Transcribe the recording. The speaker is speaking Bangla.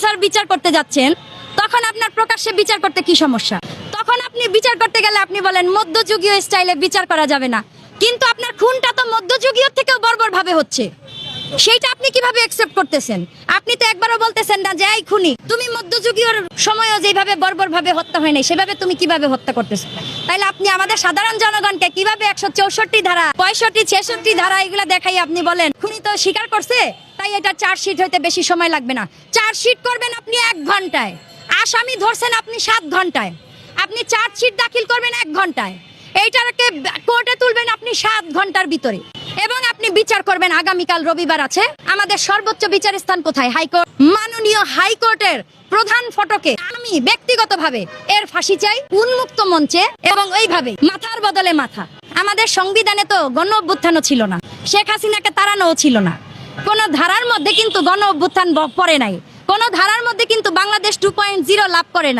অফিসার বিচার করতে যাচ্ছেন, তখন আপনার প্রকাশ্যে বিচার করতে কি সমস্যা? তখন আপনি বিচার করতে গেলে আপনি বলেন মধ্যযুগীয় স্টাইলে বিচার করা যাবে না, কিন্তু আপনার খুনটা তো মধ্যযুগীয় থেকেও বর্বর ভাবে হচ্ছে। সেইটা আপনি কিভাবে অ্যাকসেপ্ট করতেছেন? আপনি তো একবারও বলতেছেন না যে এই খুনি, তুমি মধ্যযুগীয় সময়ও যেভাবে বর্বর ভাবে হত্যা হয় নাই সেভাবে তুমি কিভাবে হত্যা করতেছো? তাইলে আপনি আমাদের সাধারণ জনগণকে কিভাবে 164 ধারা, 65, 66 ধারা এগুলা দেখাই আপনি বলেন খুনি তো স্বীকার করছে, তাই এটা চার্জশিট হইতে বেশি সময় লাগবে না। চার্জশিট করবেন আপনি 1 ঘন্টায়, আসামি ধরছেন আপনি 7 ঘন্টায়, আপনি চার্জশিট দাখিল করবেন 1 ঘন্টায়, এইটাকে কোর্টে তুলবেন আপনি 7 ঘন্টার ভিতরে, এবং আপনি বিচার করবেন আগামীকাল রবিবার আছে। আমাদের সর্বোচ্চ বিচার স্থান কোথায়? হাইকোর্ট। মাননীয় হাইকোর্টের প্রধান ফটকে আমি ব্যক্তিগতভাবে এর ফাঁসি চাই, উন্মুক্ত মঞ্চে, এবং এইভাবে মাথার বদলে মাথা। আমাদের সংবিধানে তো গণ অভ্যুত্থানও ছিল না, শেখ হাসিনাকে তাড়ানোও ছিল না, কোন ধারার মধ্যে কিন্তু গণ অভ্যুত্থান পড়ে নাই, কোন ধারার মধ্যে কিন্তু বাংলাদেশ 2.0 লাভ করে নাই।